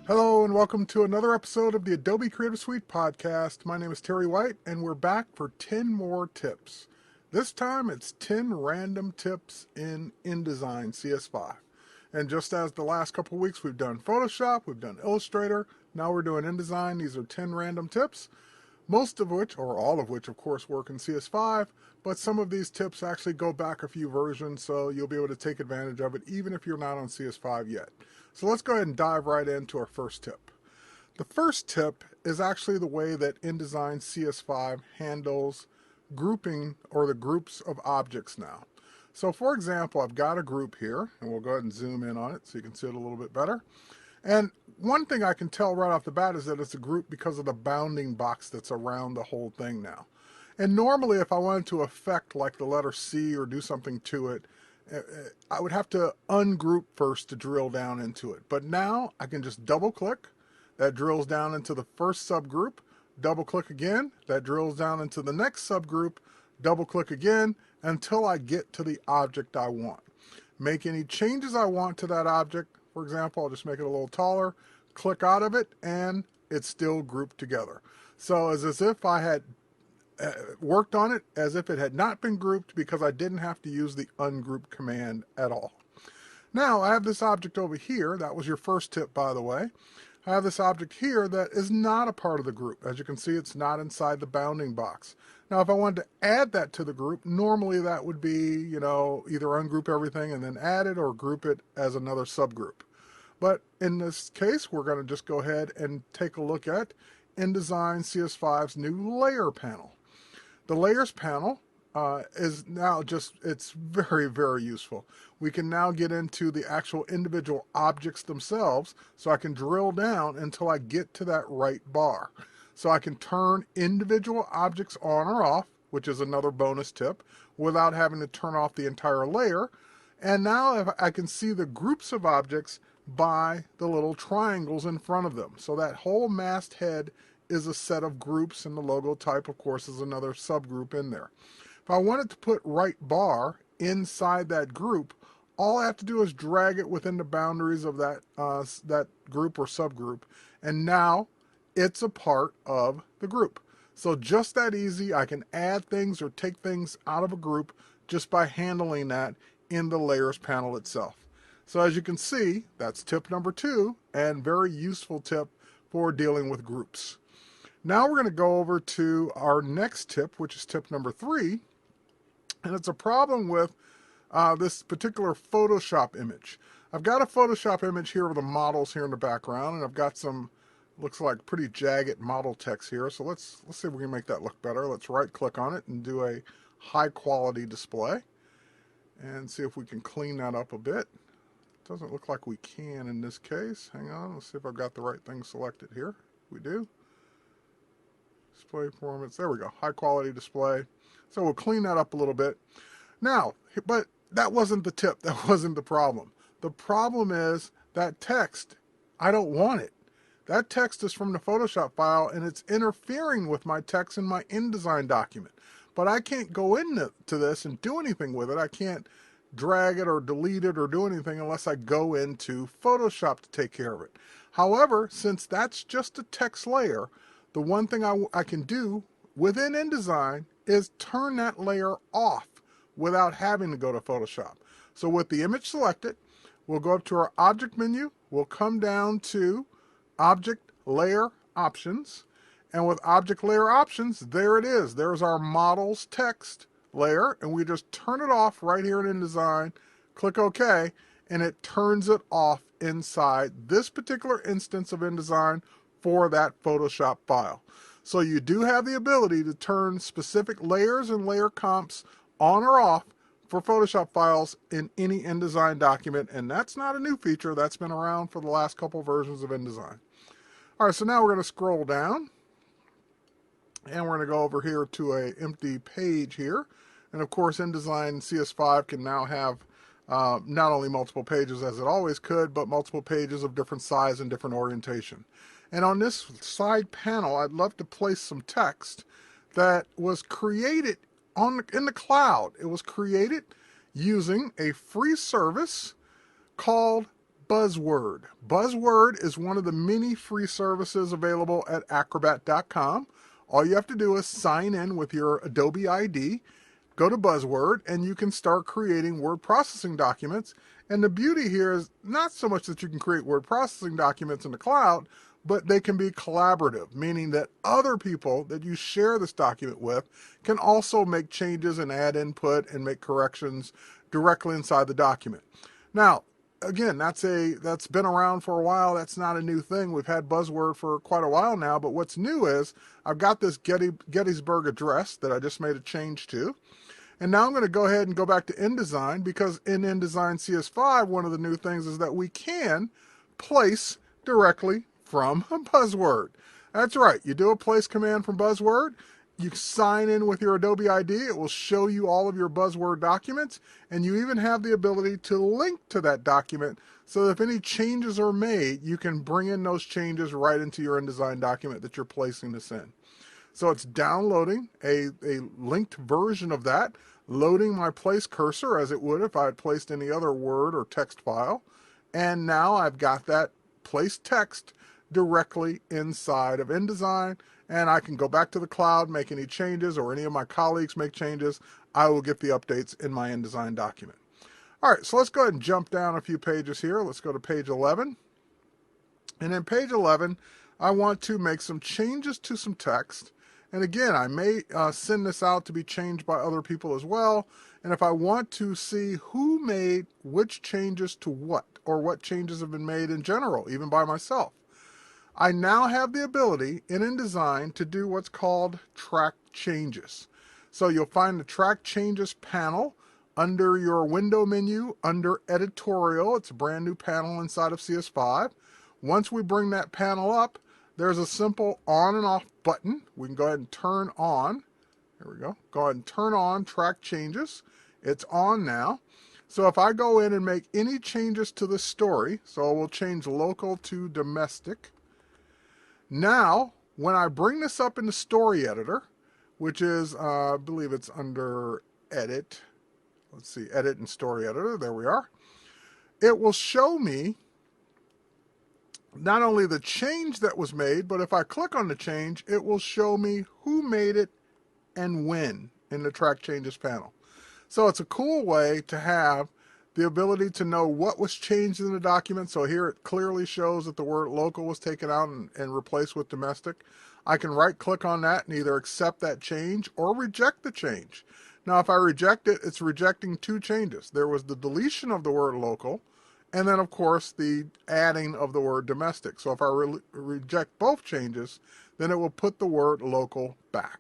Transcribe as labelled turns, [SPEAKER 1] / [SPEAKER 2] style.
[SPEAKER 1] Hello and welcome to another episode of the Adobe Creative Suite Podcast. My name is Terry White and we're back for 10 more tips. This time it's 10 random tips in InDesign CS5. And just as the last couple of weeks we've done Photoshop, we've done Illustrator, now we're doing InDesign. These are 10 random tips, most of which, or all of which of course, work in CS5, but some of these tips actually go back a few versions, so you'll be able to take advantage of it even if you're not on CS5 yet. So let's go ahead and dive right into our first tip. The first tip is actually the way that InDesign CS5 handles grouping or the groups of objects now. So for example, I've got a group here, and we'll go ahead and zoom in on it so you can see it a little bit better. And one thing I can tell right off the bat is that it's a group because of the bounding box that's around the whole thing now. And normally if I wanted to affect like the letter C or do something to it, I would have to ungroup first to drill down into it. But now I can just double click, that drills down into the first subgroup, double click again, that drills down into the next subgroup, double click again until I get to the object I want. Make any changes I want to that object. For example, I'll just make it a little taller, click out of it, and it's still grouped together. So it's as if I had worked on it as if it had not been grouped because I didn't have to use the ungroup command at all. Now I have this object over here. That was your first tip, by the way. I have this object here that is not a part of the group. As you can see, it's not inside the bounding box. Now if I wanted to add that to the group, normally that would be, either ungroup everything and then add it or group it as another subgroup. But in this case, we're going to just go ahead and take a look at InDesign CS5's new layer panel. The layers panel is now it's very, very useful. We can now get into the actual individual objects themselves, so I can drill down until I get to that right bar. So I can turn individual objects on or off, which is another bonus tip, without having to turn off the entire layer. And now if I can see the groups of objects by the little triangles in front of them. So that whole masthead is a set of groups, and the logo type, of course, is another subgroup in there. If I wanted to put right bar inside that group, all I have to do is drag it within the boundaries of that group or subgroup, and now it's a part of the group. So just that easy, I can add things or take things out of a group just by handling that in the layers panel itself. So as you can see, that's tip number 2, and very useful tip for dealing with groups. Now we're going to go over to our next tip, which is tip number 3, and it's a problem with this particular Photoshop image. I've got a Photoshop image here with the models here in the background, and I've got some, looks like pretty jagged model text here. So let's see if we can make that look better. Let's right click on it and do a high quality display and see if we can clean that up a bit. Doesn't look like we can in this case. Hang on, let's see if I've got the right thing selected here. We do. Display performance, there we go, high quality display. So we'll clean that up a little bit. Now, but that wasn't the tip, that wasn't the problem. The problem is that text, I don't want it. That text is from the Photoshop file and it's interfering with my text in my InDesign document. But I can't go into this and do anything with it. I can't drag it or delete it or do anything unless I go into Photoshop to take care of it. However, since that's just a text layer, the one thing I can do within InDesign is turn that layer off without having to go to Photoshop. So with the image selected, we'll go up to our object menu, we'll come down to object layer options, and with object layer options, there it is. There's our models text layer, and we just turn it off right here in InDesign, click OK, and it turns it off inside this particular instance of InDesign for that Photoshop file. So you do have the ability to turn specific layers and layer comps on or off for Photoshop files in any InDesign document, and that's not a new feature. That's been around for the last couple versions of InDesign. All right, so now we're going to scroll down, and we're going to go over here to an empty page here. And of course, InDesign CS5 can now have not only multiple pages as it always could, but multiple pages of different size and different orientation. And on this side panel, I'd love to place some text that was created in the cloud. It was created using a free service called Buzzword. Buzzword is one of the many free services available at acrobat.com. All you have to do is sign in with your Adobe ID, go to Buzzword, and you can start creating word processing documents. And the beauty here is not so much that you can create word processing documents in the cloud, but they can be collaborative, meaning that other people that you share this document with can also make changes and add input and make corrections directly inside the document. Now, again, that's been around for a while. That's not a new thing. We've had Buzzword for quite a while now, but what's new is I've got this Gettysburg address that I just made a change to. And now I'm going to go ahead and go back to InDesign, because in InDesign CS5, one of the new things is that we can place directly from a Buzzword. That's right. You do a place command from Buzzword. You sign in with your Adobe ID. It will show you all of your Buzzword documents, and you even have the ability to link to that document so that if any changes are made, you can bring in those changes right into your InDesign document that you're placing this in. So it's downloading a linked version of that, loading my place cursor as it would if I had placed any other Word or text file, and now I've got that place text directly inside of InDesign, and I can go back to the cloud, make any changes, or any of my colleagues make changes. I will get the updates in my InDesign document. All right, so let's go ahead and jump down a few pages here. Let's go to page 11. And in page 11, I want to make some changes to some text. And again, I may send this out to be changed by other people as well. And if I want to see who made which changes to what, or what changes have been made in general, even by myself, I now have the ability in InDesign to do what's called track changes. So you'll find the track changes panel under your window menu under editorial. It's a brand new panel inside of CS5. Once we bring that panel up, there's a simple on and off button. We can go ahead and turn on. There we go. Go ahead and turn on track changes. It's on now. So if I go in and make any changes to the story, so we'll change local to domestic. Now, when I bring this up in the story editor, which is, I believe it's under edit. Let's see, edit and story editor. There we are. It will show me not only the change that was made, but if I click on the change, it will show me who made it and when in the track changes panel. So it's a cool way to have the ability to know what was changed in the document. So here it clearly shows that the word local was taken out and replaced with domestic. I can right click on that and either accept that change or reject the change. Now if I reject it, it's rejecting two changes. There was the deletion of the word local, and then of course the adding of the word domestic. So if I reject both changes, then it will put the word local back.